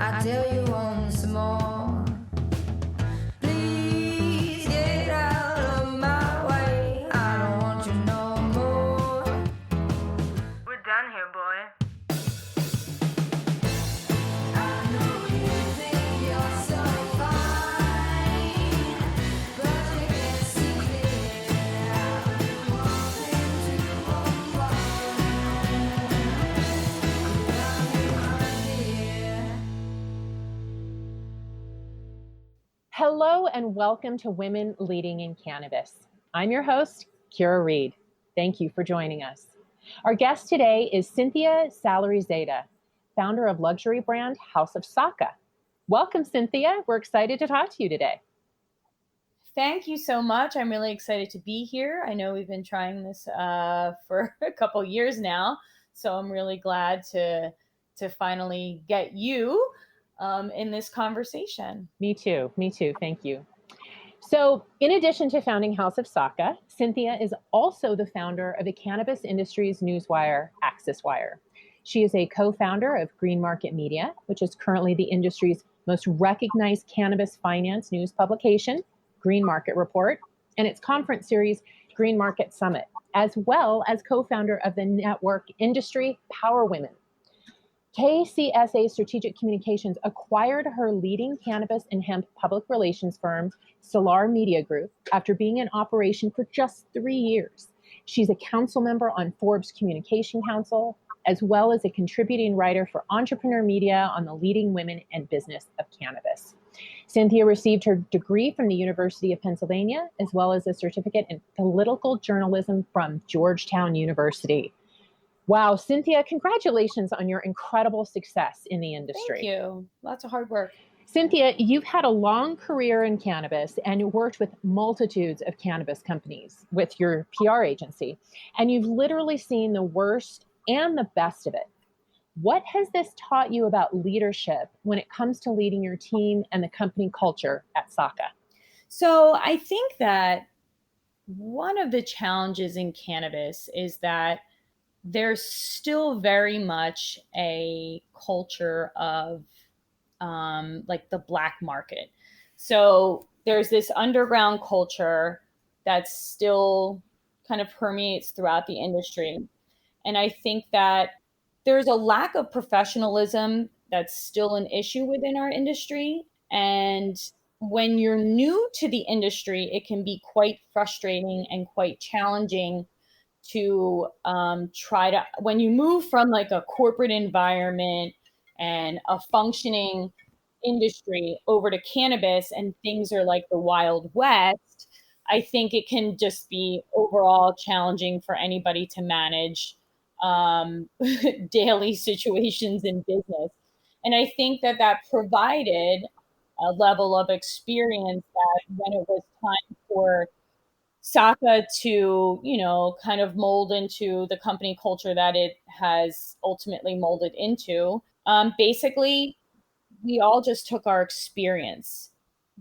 I tell you once more, please get out of my way. I don't want you no more. We're done here, boy. I know you think you're so fine, but you can't see clear. I've been walking to one Hello and welcome to Women Leading in Cannabis. I'm your host, Kyra Reed. Thank you for joining us. Our guest today is Cynthia Salarizadeh, founder of luxury brand House of Saka. Welcome, Cynthia. We're excited to talk to you today. Thank you so much. I'm really excited to be here. I know we've been trying this for a couple years now, so I'm really glad to finally get you in this conversation. Me too. Thank you. So, in addition to founding House of Saka, Cynthia is also the founder of the cannabis industry's newswire, AxisWire. She is a co-founder of Green Market Media, which is currently the industry's most recognized cannabis finance news publication, Green Market Report, and its conference series, Green Market Summit, as well as co-founder of the network Industry Power Women. KCSA Strategic Communications acquired her leading cannabis and hemp public relations firm, Salar Media Group, after being in operation for just 3 years. She's a council member on Forbes Communication Council, as well as a contributing writer for Entrepreneur Media on the leading women and business of cannabis. Cynthia received her degree from the University of Pennsylvania, as well as a certificate in political journalism from Georgetown University. Wow, Cynthia, congratulations on your incredible success in the industry. Thank you. Lots of hard work. Cynthia, you've had a long career in cannabis and worked with multitudes of cannabis companies with your PR agency, and you've literally seen the worst and the best of it. What has this taught you about leadership when it comes to leading your team and the company culture at Saka? So I think that one of the challenges in cannabis is that there's still very much a culture of like the black market. So there's this underground culture that still kind of permeates throughout the industry. And I think that there's a lack of professionalism that's still an issue within our industry. And when you're new to the industry, it can be quite frustrating and quite challenging to when you move from like a corporate environment and a functioning industry over to cannabis and things are like the Wild West. I think it can just be overall challenging for anybody to manage daily situations in business. And I think that provided a level of experience that when it was time for Saka to, kind of mold into the company culture that it has ultimately molded into. Basically, we all just took our experience.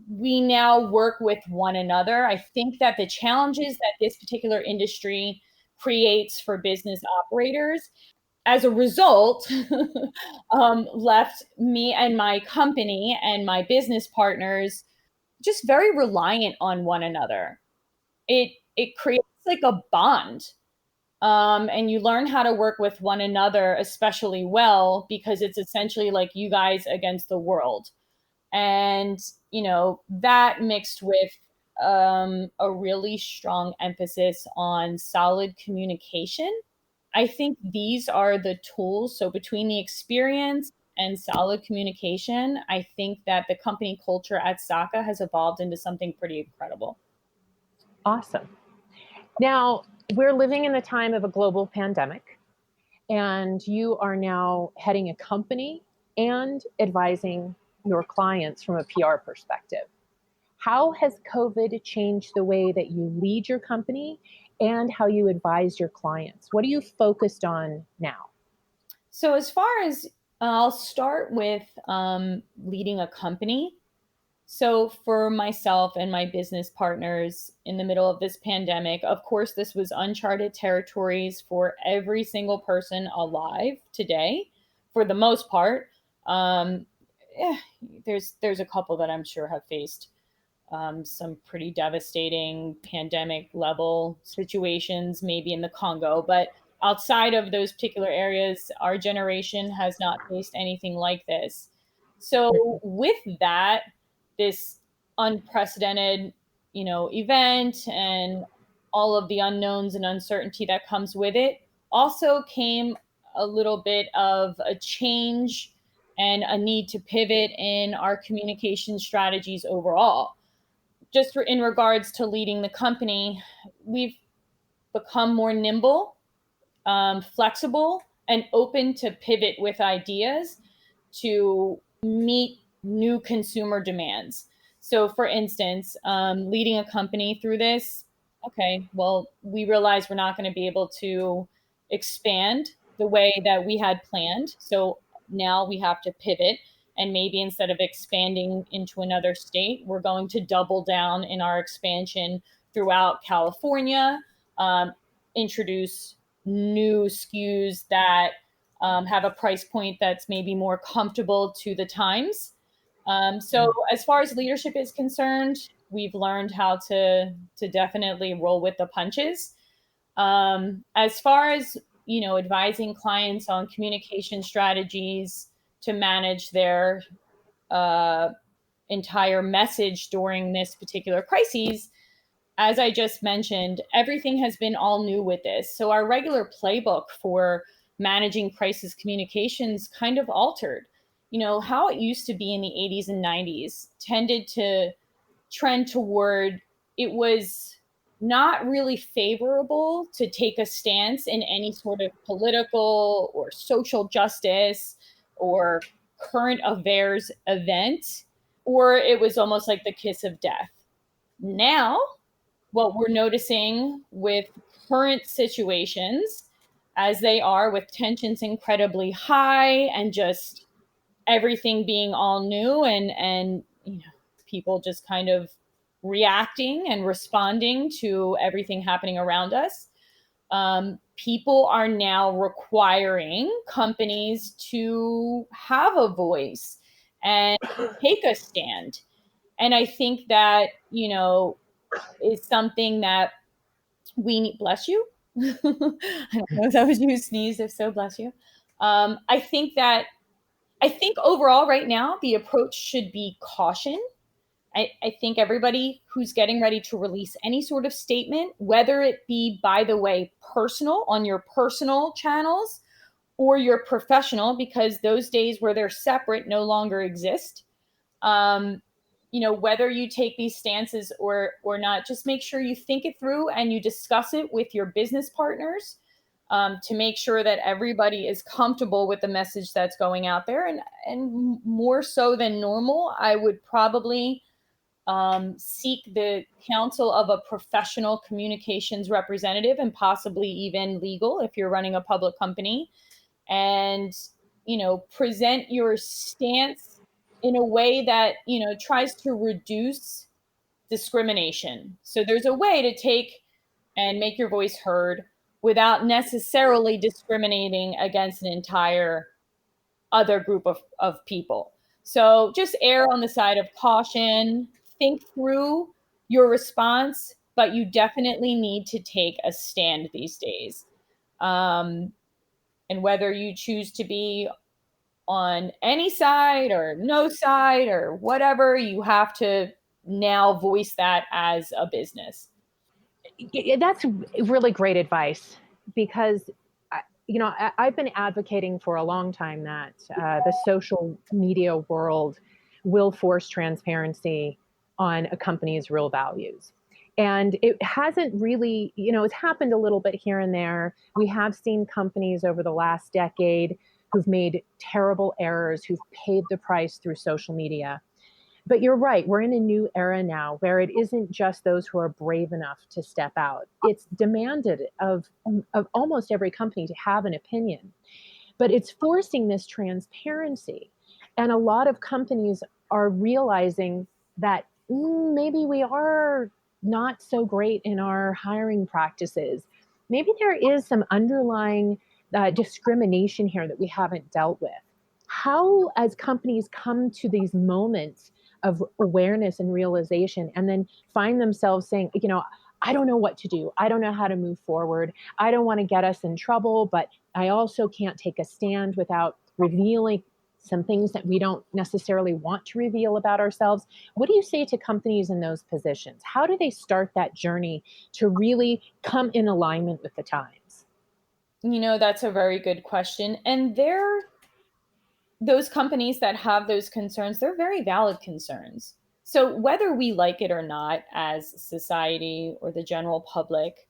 We now work with one another. I think that the challenges that this particular industry creates for business operators, as a result, left me and my company and my business partners just very reliant on one another. It creates like a bond. And you learn how to work with one another especially well, because it's essentially like you guys against the world. And, that mixed with a really strong emphasis on solid communication. I think these are the tools. So between the experience and solid communication, I think that the company culture at Saka has evolved into something pretty incredible. Awesome. Now, we're living in the time of a global pandemic, and you are now heading a company and advising your clients from a PR perspective. How has COVID changed the way that you lead your company and how you advise your clients? What are you focused on now? So as far as I'll start with leading a company. So for myself and my business partners in the middle of this pandemic, of course, this was uncharted territories for every single person alive today, for the most part. there's a couple that I'm sure have faced some pretty devastating pandemic level situations, maybe in the Congo. But outside of those particular areas, our generation has not faced anything like this. So with that, this unprecedented, event and all of the unknowns and uncertainty that comes with it, also came a little bit of a change and a need to pivot in our communication strategies overall. Just in regards to leading the company, we've become more nimble, flexible, and open to pivot with ideas to meet new consumer demands. So, for instance, leading a company through this, okay, well, we realize we're not going to be able to expand the way that we had planned. So now we have to pivot. And maybe instead of expanding into another state, we're going to double down in our expansion throughout California, introduce new SKUs that have a price point that's maybe more comfortable to the times. So as far as leadership is concerned, we've learned how to definitely roll with the punches. As far as, advising clients on communication strategies to manage their entire message during this particular crisis, as I just mentioned, everything has been all new with this. So our regular playbook for managing crisis communications kind of altered. How it used to be in the 80s and 90s tended to trend toward it was not really favorable to take a stance in any sort of political or social justice or current affairs event, or it was almost like the kiss of death. Now, what we're noticing with current situations as they are, with tensions incredibly high and just everything being all new, and people just kind of reacting and responding to everything happening around us, people are now requiring companies to have a voice and take a stand. And I think that, is something that we need. Bless you. I don't know if that was you sneezed. If so, bless you. I think overall right now, the approach should be caution. I think everybody who's getting ready to release any sort of statement, whether it be, by the way, personal on your personal channels or your professional, because those days where they're separate no longer exist. Whether you take these stances or not, just make sure you think it through and you discuss it with your business partners, to make sure that everybody is comfortable with the message that's going out there. And more so than normal, I would probably seek the counsel of a professional communications representative, and possibly even legal if you're running a public company, and present your stance in a way that tries to reduce discrimination. So there's a way to take and make your voice heard without necessarily discriminating against an entire other group of people. So just err on the side of caution, think through your response, but you definitely need to take a stand these days. And whether you choose to be on any side or no side or whatever, you have to now voice that as a business. That's really great advice, because I've been advocating for a long time that the social media world will force transparency on a company's real values. And it hasn't really, it's happened a little bit here and there. We have seen companies over the last decade who've made terrible errors, who've paid the price through social media. But you're right, we're in a new era now where it isn't just those who are brave enough to step out. It's demanded of almost every company to have an opinion, but it's forcing this transparency. And a lot of companies are realizing that maybe we are not so great in our hiring practices. Maybe there is some underlying discrimination here that we haven't dealt with. how, as companies come to these moments of awareness and realization, and then find themselves saying, I don't know what to do. I don't know how to move forward. I don't want to get us in trouble, but I also can't take a stand without revealing some things that we don't necessarily want to reveal about ourselves. What do you say to companies in those positions? How do they start that journey to really come in alignment with the times? That's a very good question. And those companies that have those concerns, they're very valid concerns. So whether we like it or not as society or the general public,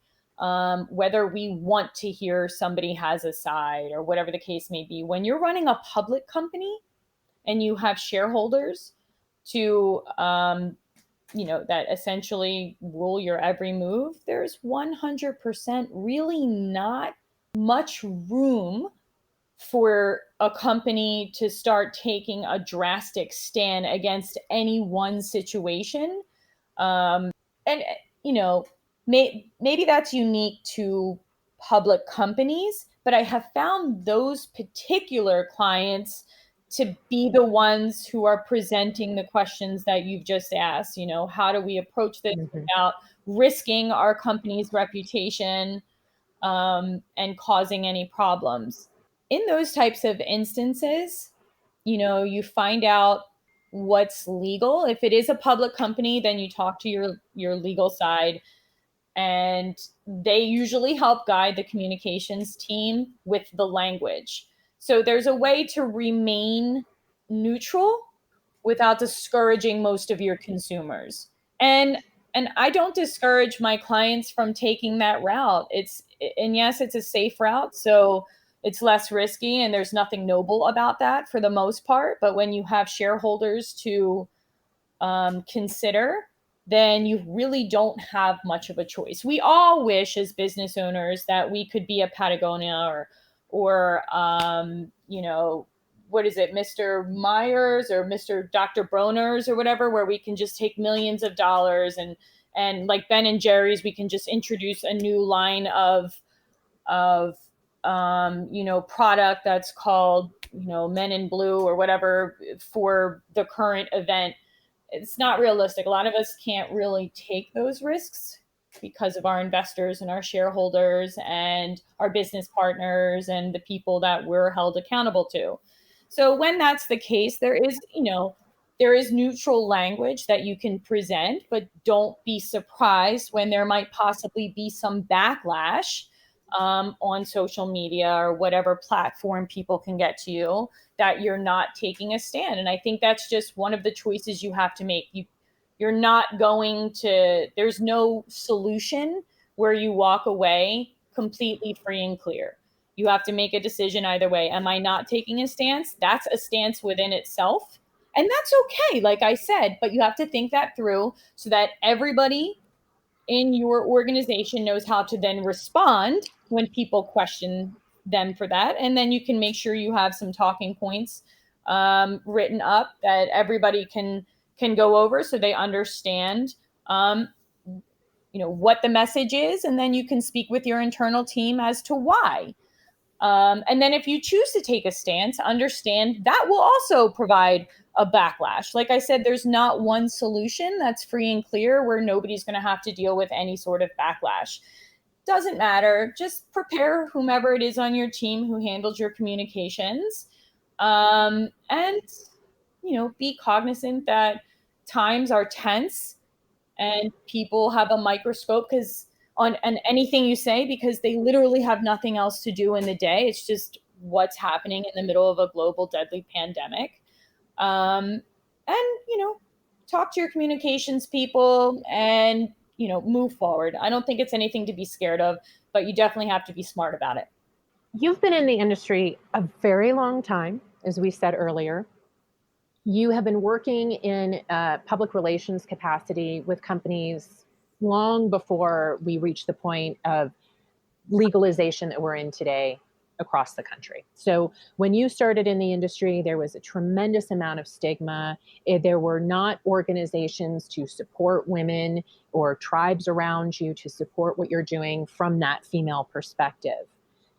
whether we want to hear somebody has a side or whatever the case may be, when you're running a public company and you have shareholders to, that essentially rule your every move, there's 100% really not much room for a company to start taking a drastic stand against any one situation. And, maybe that's unique to public companies, but I have found those particular clients to be the ones who are presenting the questions that you've just asked. How do we approach this without risking our company's reputation, and causing any problems? In those types of instances, you find out what's legal. If it is a public company, then you talk to your legal side, and they usually help guide the communications team with the language. So there's a way to remain neutral without discouraging most of your consumers. And I don't discourage my clients from taking that route. And yes, it's a safe route, so it's less risky and there's nothing noble about that for the most part. But when you have shareholders to consider, then you really don't have much of a choice. We all wish as business owners that we could be a Patagonia or what is it, Mr. Myers or Mr. Dr. Bronner's or whatever, where we can just take millions of dollars and like Ben and Jerry's, we can just introduce a new line of product that's called, Men in Blue or whatever for the current event. It's not realistic. A lot of us can't really take those risks because of our investors and our shareholders and our business partners and the people that we're held accountable to. So when that's the case, there is neutral language that you can present, but don't be surprised when there might possibly be some backlash on social media or whatever platform people can get to you, that you're not taking a stand. And I think that's just one of the choices you have to make. You're not there's no solution where you walk away completely free and clear. You have to make a decision either way. Am I not taking a stance? That's a stance within itself. And that's okay, like I said, but you have to think that through so that everybody in your organization knows how to then respond when people question them for that. And then you can make sure you have some talking points written up that everybody can go over so they understand what the message is, and then you can speak with your internal team as to why. And then if you choose to take a stance, understand that will also provide a backlash. Like I said, there's not one solution that's free and clear where nobody's going to have to deal with any sort of backlash. Doesn't matter. Just prepare whomever it is on your team who handles your communications. And, be cognizant that times are tense and people have a microscope on anything you say, because they literally have nothing else to do in the day. It's just what's happening in the middle of a global deadly pandemic. And, talk to your communications people and, move forward. I don't think it's anything to be scared of, but you definitely have to be smart about it. You've been in the industry a very long time, as we said earlier. You have been working in public relations capacity with companies long before we reached the point of legalization that we're in today across the country. So when you started in the industry, there was a tremendous amount of stigma. There were not organizations to support women or tribes around you to support what you're doing from that female perspective.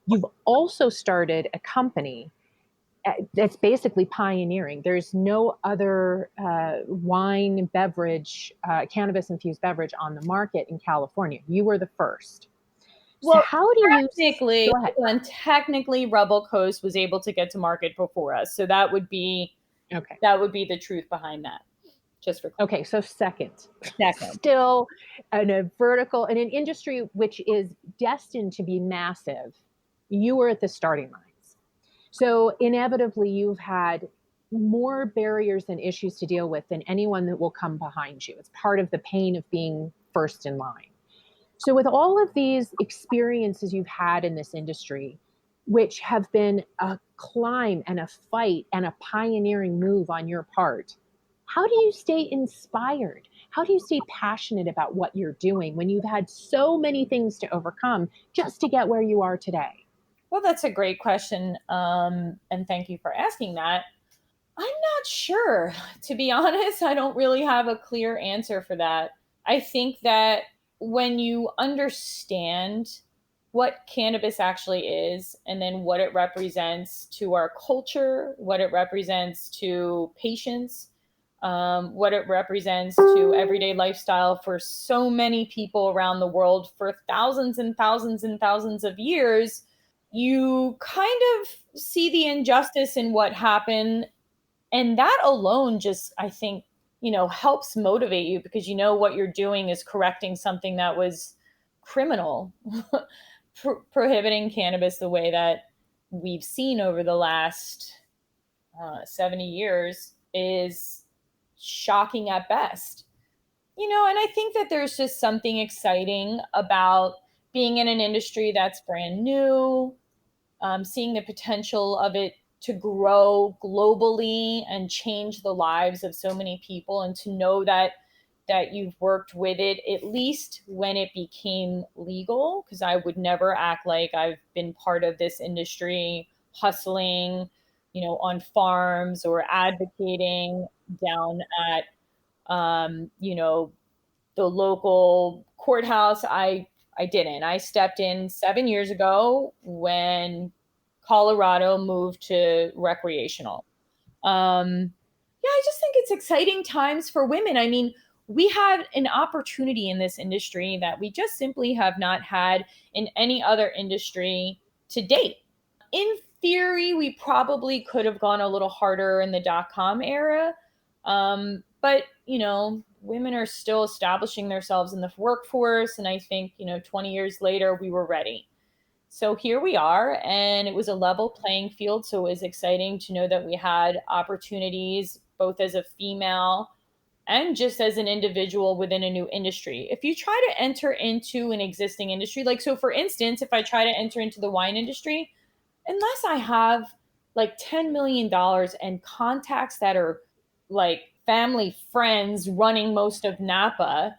You've also started a company It's basically pioneering. There's no other wine beverage, cannabis-infused beverage on the market in California. You were the first. So Well, how do you technically, go ahead? and technically, Rebel Coast was able to get to market before us. So that would be Okay. the truth behind that. Just for Okay, so second. second. Still in a vertical, in an industry which is destined to be massive, you were at the starting lines. So inevitably, you've had more barriers and issues to deal with than anyone that will come behind you. It's part of the pain of being first in line. So, with all of these experiences you've had in this industry, which have been a climb and a fight and a pioneering move on your part, how do you stay inspired? How do you stay passionate about what you're doing when you've had so many things to overcome just to get where you are today? Well, that's a great question. And thank you for asking that. I'm not sure. To be honest, I don't really have a clear answer for that. I think that when you understand what cannabis actually is, and then what it represents to our culture, what it represents to patients, what it represents to everyday lifestyle for so many people around the world for thousands and thousands and thousands of years, you kind of see the injustice in what happened. And that alone just, I think, helps motivate you, because what you're doing is correcting something that was criminal. Prohibiting cannabis the way that we've seen over the last 70 years is shocking at best. And I think that there's just something exciting about being in an industry that's brand new, seeing the potential of it to grow globally and change the lives of so many people, and to know that you've worked with it at least when it became legal, because I would never act like I've been part of this industry hustling, on farms or advocating down at the local courthouse. I didn't. I stepped in 7 years ago when Colorado moved to recreational. Yeah, I just think it's exciting times for women. I mean, we have an opportunity in this industry that we just simply have not had in any other industry to date. In theory, we probably could have gone a little harder in the .com era. But, women are still establishing themselves in the workforce. And I think, 20 years later, we were ready. So here we are, and it was a level playing field. So it was exciting to know that we had opportunities both as a female and just as an individual within a new industry. If you try to enter into an existing industry, like, so for instance, if I try to enter into the wine industry, unless I have like $10 million and contacts that are like family friends running most of Napa,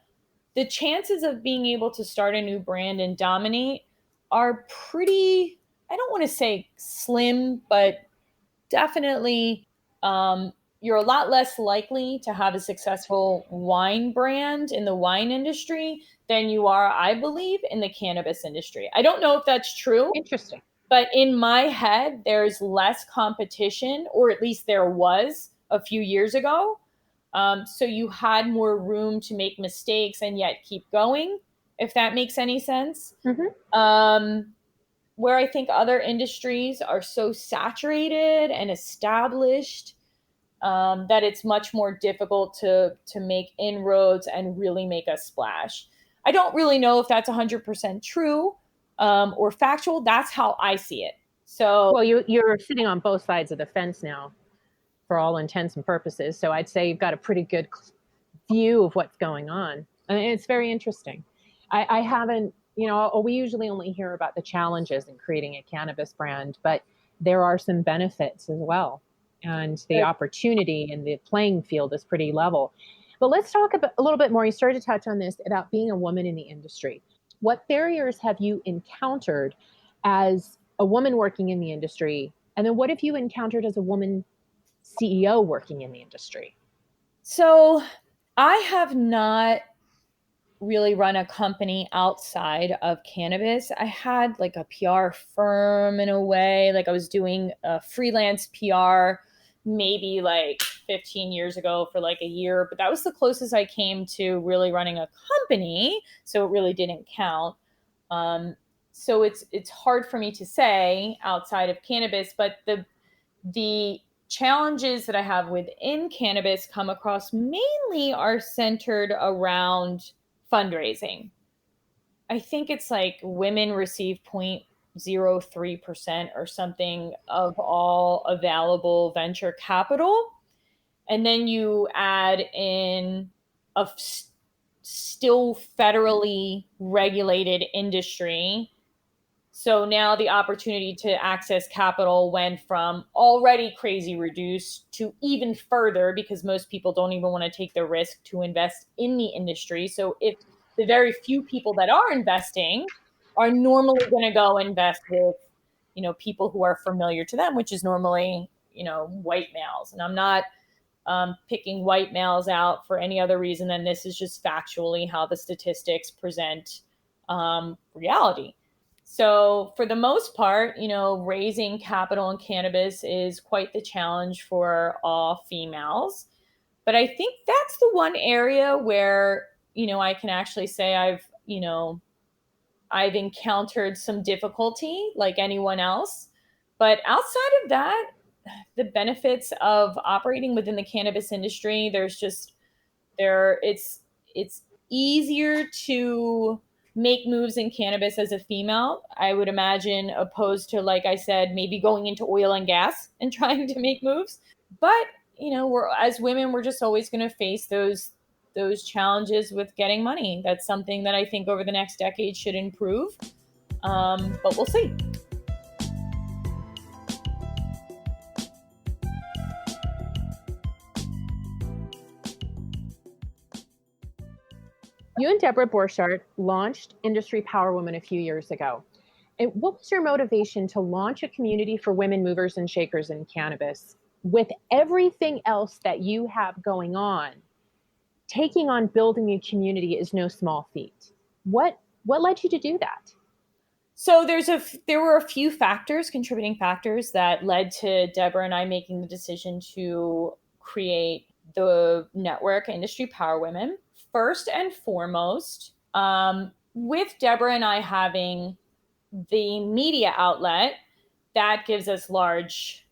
the chances of being able to start a new brand and dominate are pretty, I don't want to say slim, but definitely you're a lot less likely to have a successful wine brand in the wine industry than you are, I believe, in the cannabis industry. I don't know if that's true, Interesting. but in my head, there's less competition, or at least there was a few years ago. So you had more room to make mistakes and yet keep going, if that makes any sense. Mm-hmm. Where I think other industries are so saturated and established, that it's much more difficult to make inroads and really make a splash. I don't really know if that's 100% true or factual. That's how I see it. So, Well, you're sitting on both sides of the fence now, for all intents and purposes. So I'd say you've got a pretty good view of what's going on, and it's very interesting. I haven't, we usually only hear about the challenges in creating a cannabis brand, but there are some benefits as well, and the opportunity and the playing field is pretty level. But let's talk about a little bit more. You started to touch on this about being a woman in the industry. What barriers have you encountered as a woman working in the industry? And then what have you encountered as a woman CEO working in the industry? so I have not really run a company outside of cannabis. I had like a PR firm in a way, like I was doing a freelance PR maybe like 15 years ago for like a year, but that was the closest I came to really running a company. So it really didn't count. So it's hard for me to say outside of cannabis, but the challenges that I have within cannabis come across mainly are centered around fundraising. I think it's like women receive 0.03% or something of all available venture capital. And then you add in a still federally regulated industry. So now the opportunity to access capital went from already crazy reduced to even further because most people don't even want to take the risk to invest in the industry. So if the very few people that are investing are normally going to go invest with, people who are familiar to them, which is normally, white males. And I'm not picking white males out for any other reason than this is just factually how the statistics present reality. So for the most part, raising capital in cannabis is quite the challenge for all females. But I think that's the one area where, I can actually say I've encountered some difficulty like anyone else. But outside of that, the benefits of operating within the cannabis industry, it's easier to make moves in cannabis as a female, I would imagine, opposed to, like I said, maybe going into oil and gas and trying to make moves. But we're, as women, we're just always going to face those challenges with getting money. That's something that I think over the next decade should improve. But we'll see. You and Deborah Borchardt launched Industry Power Women a few years ago. And what was your motivation to launch a community for women movers and shakers in cannabis? With everything else that you have going on, taking on building a community is no small feat. What led you to do that? So there were a few contributing factors that led to Deborah and I making the decision to create the network Industry Power Women. First and foremost, with Deborah and I having the media outlet, that gives us large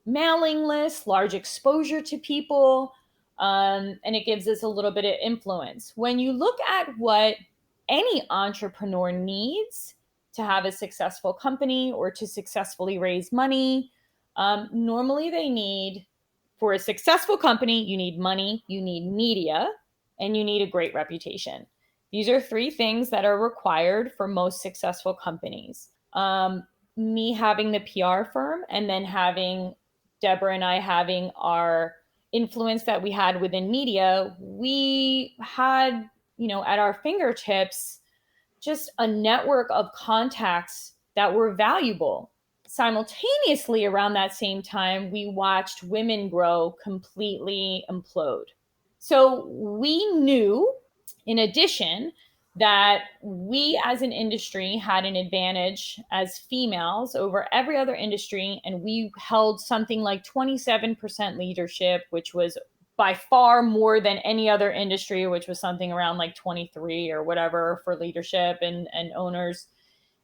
mailing lists, large exposure to people, and it gives us a little bit of influence. When you look at what any entrepreneur needs to have a successful company or to successfully raise money, normally for a successful company, you need money, you need media, and you need a great reputation. These are three things that are required for most successful companies. Me having the PR firm and then having Deborah and I having our influence that we had within media, we had, at our fingertips, just a network of contacts that were valuable. Simultaneously, around that same time, we watched Women Grow completely implode. So we knew, in addition, that we as an industry had an advantage as females over every other industry, and we held something like 27% leadership, which was by far more than any other industry, which was something around like 23 or whatever for leadership and owners.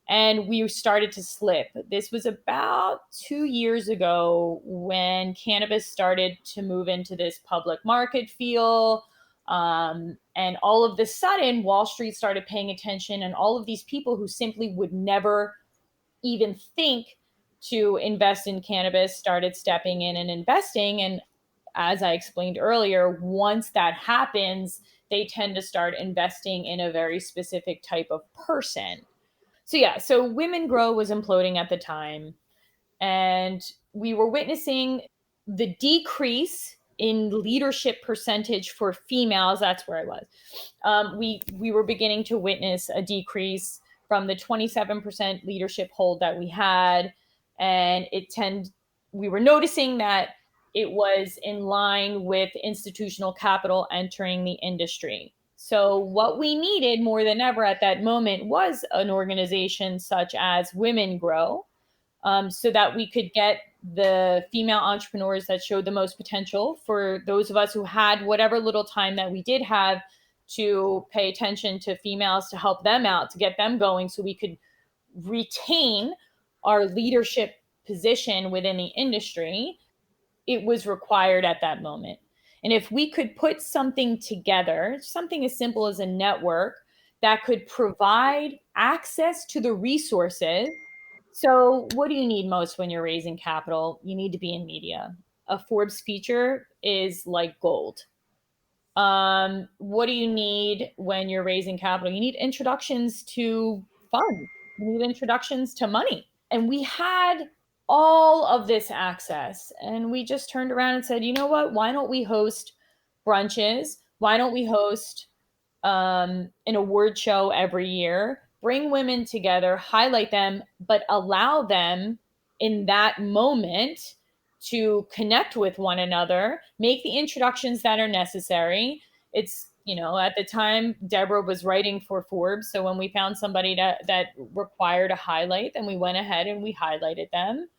And we started to slip. This was about 2 years ago when cannabis started to move into this public market feel. And all of the sudden, Wall Street started paying attention, and all of these people who simply would never even think to invest in cannabis started stepping in and investing. And as I explained earlier, once that happens, they tend to start investing in a very specific type of person. So Women Grow was imploding at the time, and we were witnessing the decrease in leadership percentage for females. That's where I was. We were beginning to witness a decrease from the 27% leadership hold that we had, and we were noticing that it was in line with institutional capital entering the industry. So what we needed more than ever at that moment was an organization such as Women Grow, so that we could get the female entrepreneurs that showed the most potential, for those of us who had whatever little time that we did have to pay attention to females, to help them out, to get them going, so we could retain our leadership position within the industry. It was required at that moment. And if we could put something together, something as simple as a network that could provide access to the resources. So, what do you need most when you're raising capital? You need to be in media. A Forbes feature is like gold. What do you need when you're raising capital? You need introductions to funds, you need introductions to money. And we had all of this access. And we just turned around and said, you know what? Why don't we host brunches? Why don't we host an award show every year? Bring women together, highlight them, but allow them in that moment to connect with one another, make the introductions that are necessary. It's, at the time, Deborah was writing for Forbes. So when we found somebody that required a highlight, then we went ahead and we highlighted them.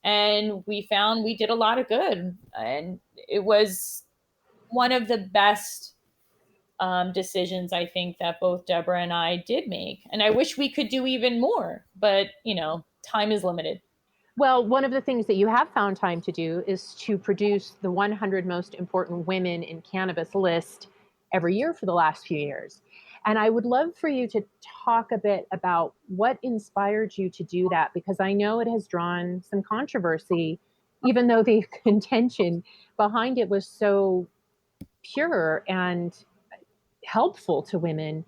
And we found we did a lot of good. And it was one of the best decisions, I think, that both Deborah and I did make. And I wish we could do even more, but, time is limited. Well, one of the things that you have found time to do is to produce the 100 most important women in cannabis list every year for the last few years. And I would love for you to talk a bit about what inspired you to do that, because I know it has drawn some controversy, even though the intention behind it was so pure and helpful to women.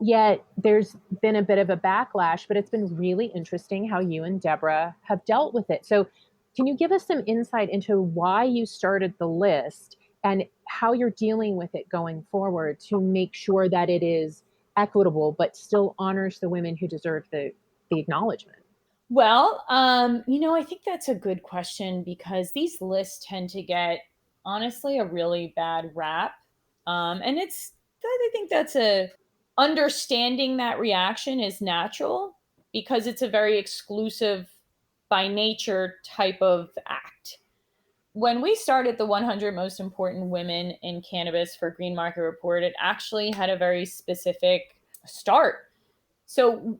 Yet there's been a bit of a backlash, but it's been really interesting how you and Deborah have dealt with it. So, can you give us some insight into why you started the list and how you're dealing with it going forward to make sure that it is equitable but still honors the women who deserve the acknowledgement? Well, I think that's a good question, because these lists tend to get, honestly, a really bad rap. And I think that's understanding that reaction is natural, because it's a very exclusive by nature type of act. When we started the 100 most important women in cannabis for Green Market Report, it actually had a very specific start. So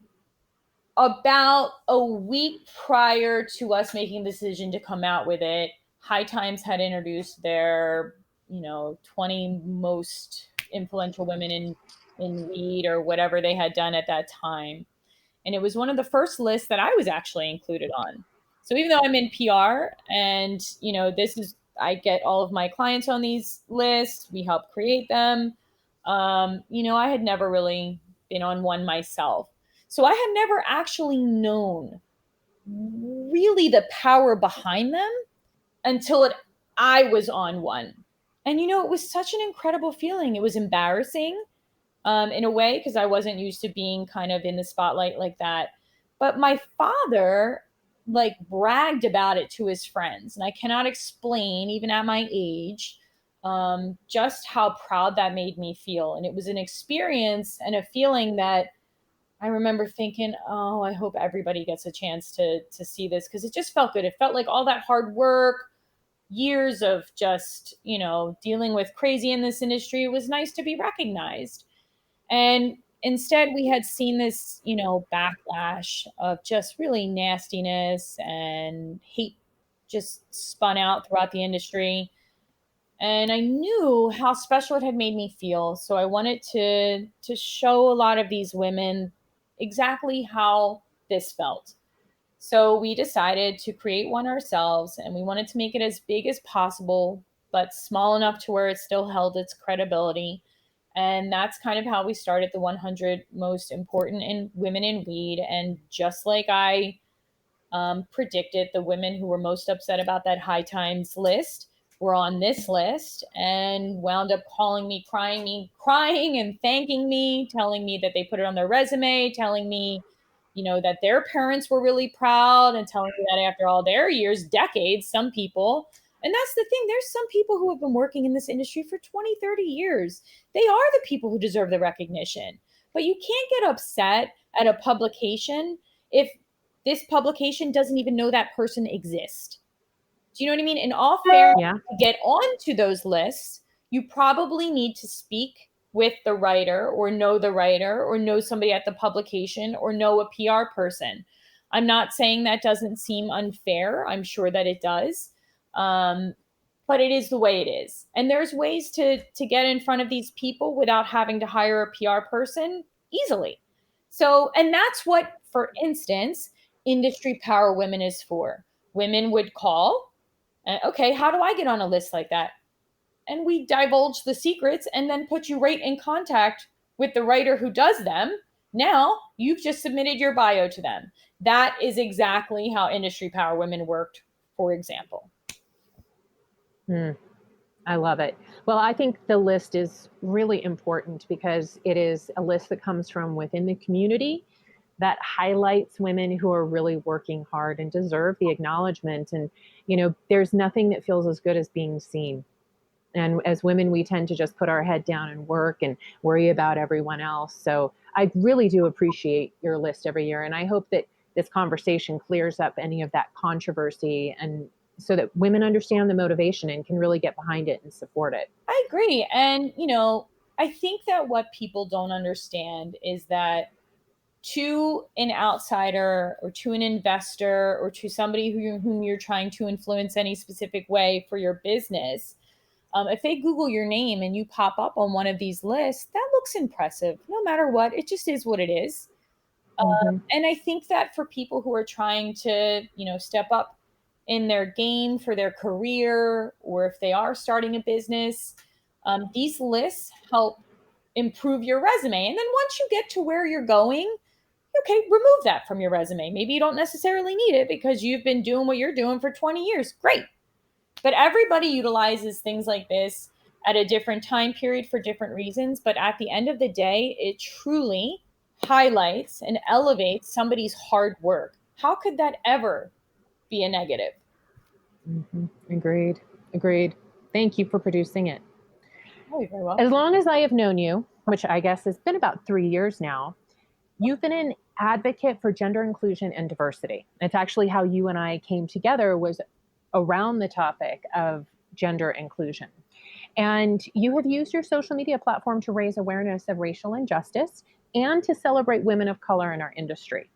about a week prior to us making the decision to come out with it, High Times had introduced their, 20 most influential women in weed, or whatever they had done at that time. And it was one of the first lists that I was actually included on. So even though I'm in PR, and, I get all of my clients on these lists, we help create them. I had never really been on one myself. So I had never actually known really the power behind them until I was on one. And, it was such an incredible feeling. It was embarrassing, in a way, because I wasn't used to being kind of in the spotlight like that. But my father, like, bragged about it to his friends. And I cannot explain, even at my age, just how proud that made me feel. And it was an experience and a feeling that I remember thinking, oh, I hope everybody gets a chance to see this, because it just felt good. It felt like all that hard work, years of just, dealing with crazy in this industry. It was nice to be recognized. And instead, we had seen this, backlash of just really nastiness and hate just spun out throughout the industry. And I knew how special it had made me feel. So I wanted to show a lot of these women exactly how this felt. So we decided to create one ourselves, and we wanted to make it as big as possible, but small enough to where it still held its credibility. And that's kind of how we started the 100 most important women in weed. And just like I predicted, the women who were most upset about that High Times list were on this list, and wound up calling me, crying and thanking me, telling me that they put it on their resume, telling me, that their parents were really proud, and telling me that after all their years, decades, some people, And that's the thing. There's some people who have been working in this industry for 20, 30 years. They are the people who deserve the recognition. But you can't get upset at a publication if this publication doesn't even know that person exists. Do you know what I mean? In all fairness, Yeah. to get onto those lists, you probably need to speak with the writer or know somebody at the publication or know a PR person. I'm not saying that doesn't seem unfair. I'm sure that it does. But it is the way it is. And there's ways to get in front of these people without having to hire a PR person easily. So, and that's what, for instance, Industry Power Women is for. Women would call, okay, how do I get on a list like that? And we divulge the secrets and then put you right in contact with the writer who does them. Now you've just submitted your bio to them. That is exactly how Industry Power Women worked, for example. I love it. Well, I think the list is really important because it is a list that comes from within the community that highlights women who are really working hard and deserve the acknowledgement. And, there's nothing that feels as good as being seen. And as women, we tend to just put our head down and work and worry about everyone else. So I really do appreciate your list every year. And I hope that this conversation clears up any of that controversy, and so that women understand the motivation and can really get behind it and support it. I agree. And, I think that what people don't understand is that to an outsider or to an investor or to somebody whom you're trying to influence any specific way for your business, if they Google your name and you pop up on one of these lists, that looks impressive. No matter what, it just is what it is. And I think that for people who are trying to, step up in their game for their career, or if they are starting a business, these lists help improve your resume. And then once you get to where you're going, okay, remove that from your resume. Maybe you don't necessarily need it because you've been doing what you're doing for 20 years. Great. But everybody utilizes things like this at a different time period for different reasons. But at the end of the day, it truly highlights and elevates somebody's hard work. How could that ever be a negative? Agreed. Thank you for producing it. Oh, you're very welcome. As long as I have known you, which I guess has been about 3 years now, you've been an advocate for gender inclusion and diversity. It's actually how you and I came together, was around the topic of gender inclusion. And you have used your social media platform to raise awareness of racial injustice and to celebrate women of color in our industry.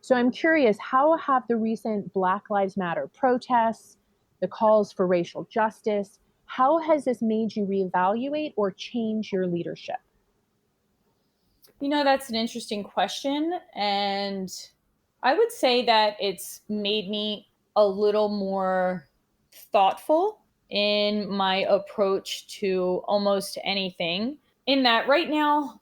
So I'm curious, how have the recent Black Lives Matter protests, the calls for racial justice, how has this made you reevaluate or change your leadership? That's an interesting question. And I would say that it's made me a little more thoughtful in my approach to almost anything. In that right now,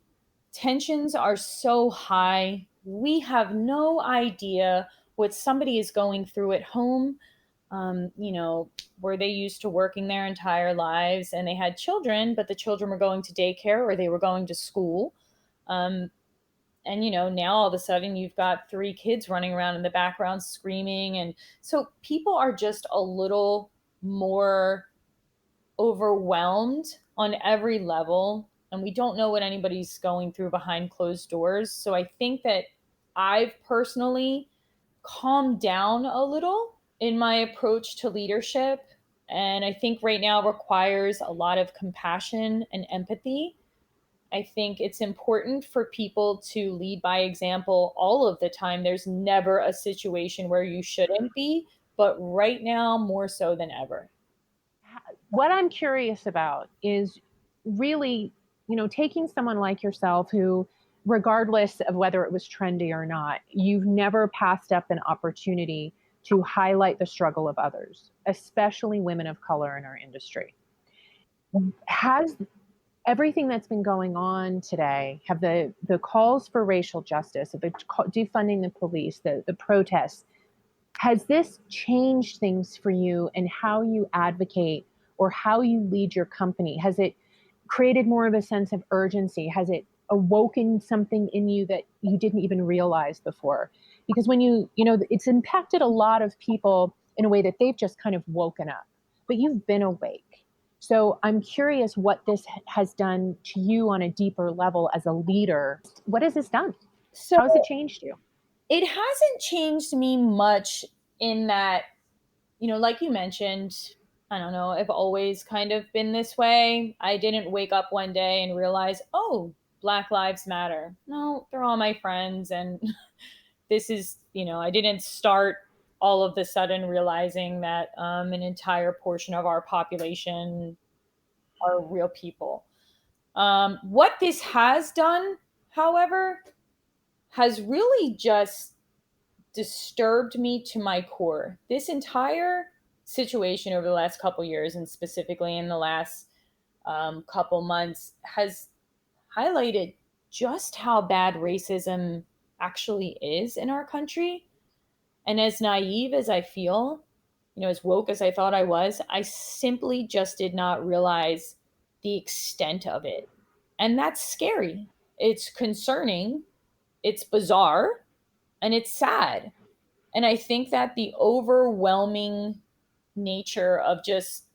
tensions are so high. We have no idea what somebody is going through at home. Were they used to working their entire lives and they had children, but the children were going to daycare or they were going to school. And now all of a sudden you've got 3 kids running around in the background screaming. And so people are just a little more overwhelmed on every level. And we don't know what anybody's going through behind closed doors. So I think that I've personally calmed down a little in my approach to leadership. And I think right now requires a lot of compassion and empathy. I think it's important for people to lead by example all of the time. There's never a situation where you shouldn't be, but right now more so than ever. What I'm curious about is really, taking someone like yourself who, regardless of whether it was trendy or not, you've never passed up an opportunity to highlight the struggle of others, especially women of color in our industry. Has everything that's been going on today, have the calls for racial justice, the defunding the police, the protests, has this changed things for you and how you advocate or how you lead your company? Has it created more of a sense of urgency? Has it awoken something in you that you didn't even realize before? Because when it's impacted a lot of people in a way that they've just kind of woken up. but you've been awake. So I'm curious what this has done to you on a deeper level as a leader. What has this done? So How has it changed you? it hasn't changed me much in that, like you mentioned, I don't know, I've always kind of been this way. I didn't wake up one day and realize, oh, Black Lives Matter. No, they're all my friends. And this is, I didn't start all of the sudden realizing that an entire portion of our population are real people. What this has done, however, has really just disturbed me to my core. This entire situation over the last couple years, and specifically in the last couple months, has highlighted just how bad racism actually is in our country. And as naive as I feel, as woke as I thought I was, I simply just did not realize the extent of it. And that's scary. It's concerning, it's bizarre, and it's sad. And I think that the overwhelming nature of just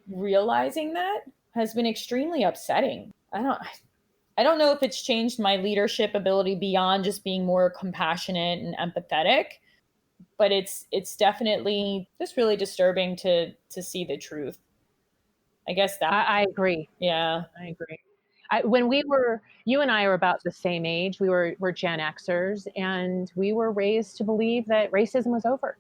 realizing that has been extremely upsetting. I don't know if it's changed my leadership ability beyond just being more compassionate and empathetic, but it's definitely just really disturbing to see the truth. I guess that. I agree. Yeah. I agree. You and I are about the same age. We're Gen Xers, and we were raised to believe that racism was over,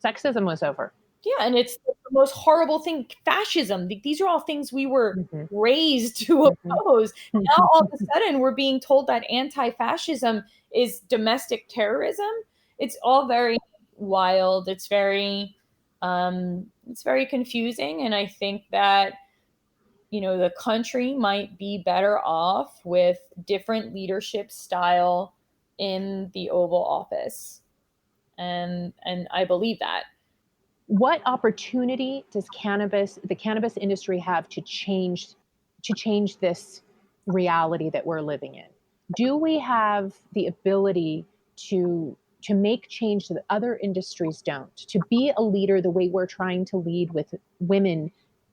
sexism was over. Yeah, and it's the most horrible thing. Fascism. These are all things we were Mhm. raised to Mhm. oppose. Now all of a sudden we're being told that anti-fascism is domestic terrorism. It's all very wild. It's very confusing, and I think that the country might be better off with different leadership style in the Oval Office. And I believe that. What opportunity does the cannabis industry have to change this reality that we're living in? Do we have the ability to make change that other industries don't? To be a leader the way we're trying to lead, with women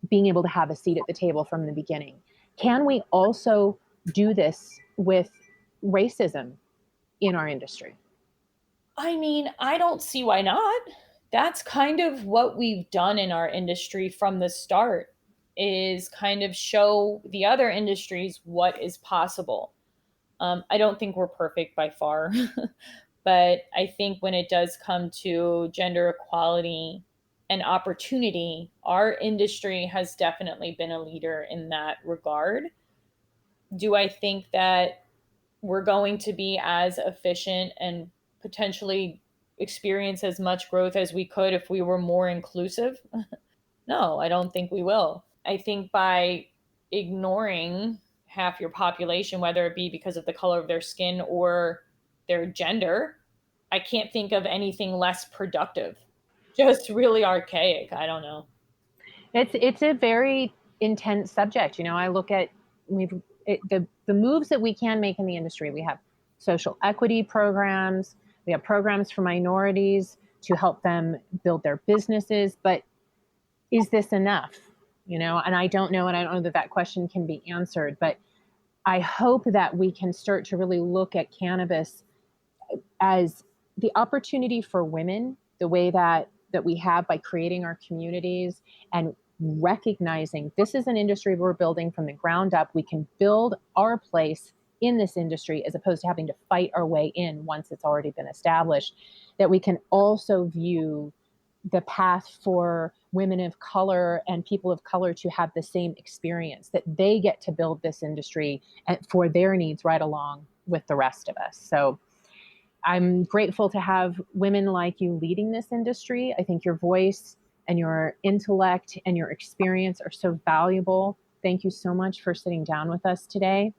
being able to have a seat at the table from the beginning? Can we also do this with racism in our industry? I mean, I don't see why not. That's kind of what we've done in our industry from the start, is kind of show the other industries what is possible. I don't think we're perfect by far, but I think when it does come to gender equality and opportunity, our industry has definitely been a leader in that regard. Do I think that we're going to be as efficient and potentially experience as much growth as we could if we were more inclusive? No, I don't think we will. I think by ignoring half your population, whether it be because of the color of their skin or their gender, I can't think of anything less productive. Just really archaic. I don't know. It's a very intense subject. I look at the moves that we can make in the industry. We have social equity programs. We have programs for minorities to help them build their businesses. But is this enough? And I don't know, and I don't know that that question can be answered. But I hope that we can start to really look at cannabis as the opportunity for women, the way that we have by creating our communities and recognizing this is an industry we're building from the ground up. We can build our place in this industry as opposed to having to fight our way in once it's already been established. That we can also view the path for women of color and people of color to have the same experience, that they get to build this industry and for their needs right along with the rest of us. So I'm grateful to have women like you leading this industry. I think your voice and your intellect and your experience are so valuable. Thank you so much for sitting down with us today.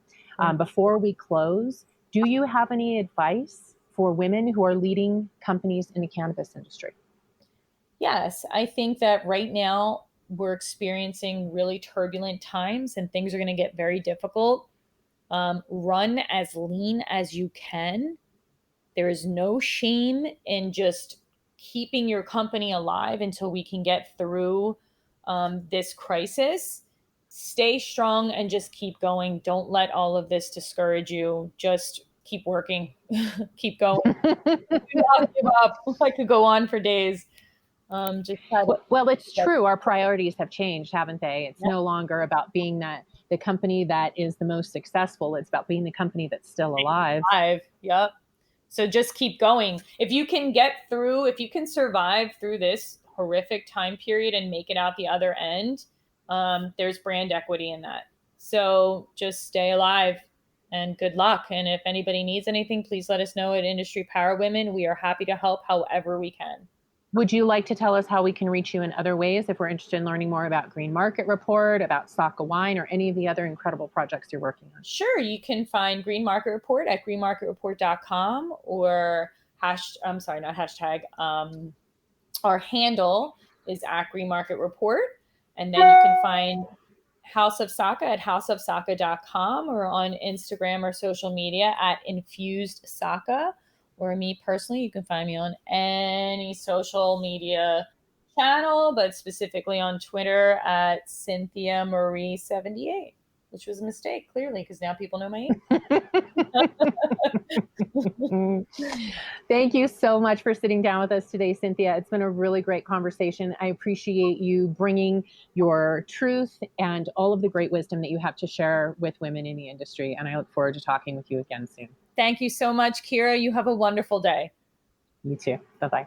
Before we close, do you have any advice for women who are leading companies in the cannabis industry? Yes, I think that right now we're experiencing really turbulent times and things are going to get very difficult. Run as lean as you can. There is no shame in just keeping your company alive until we can get through this crisis, stay strong and just keep going. Don't let all of this discourage you. Just keep working, keep going. Do not give up. I could go on for days. Just try to. Well, it's true. Our priorities have changed, haven't they? It's Yeah. no longer about being the company that is the most successful. It's about being the company that's still alive. Yep. So just keep going. If you can if you can survive through this horrific time period and make it out the other end, there's brand equity in that. So just stay alive and good luck. And if anybody needs anything, please let us know at Industry Power Women. We are happy to help however we can. Would you like to tell us how we can reach you in other ways if we're interested in learning more about Green Market Report, about Saka Wine, or any of the other incredible projects you're working on? Sure. You can find Green Market Report at greenmarketreport.com or our handle is at Green Market Report. And then you can find House of Saka at houseofsaka.com or on Instagram or social media at infused Saka. Or me personally, you can find me on any social media channel, but specifically on Twitter at Cynthia Marie 78, which was a mistake, clearly, because now people know my age. Thank you so much for sitting down with us today, Cynthia. It's been a really great conversation. I appreciate you bringing your truth and all of the great wisdom that you have to share with women in the industry. And I look forward to talking with you again soon. Thank you so much, Kyra. You have a wonderful day. You too. Bye-bye.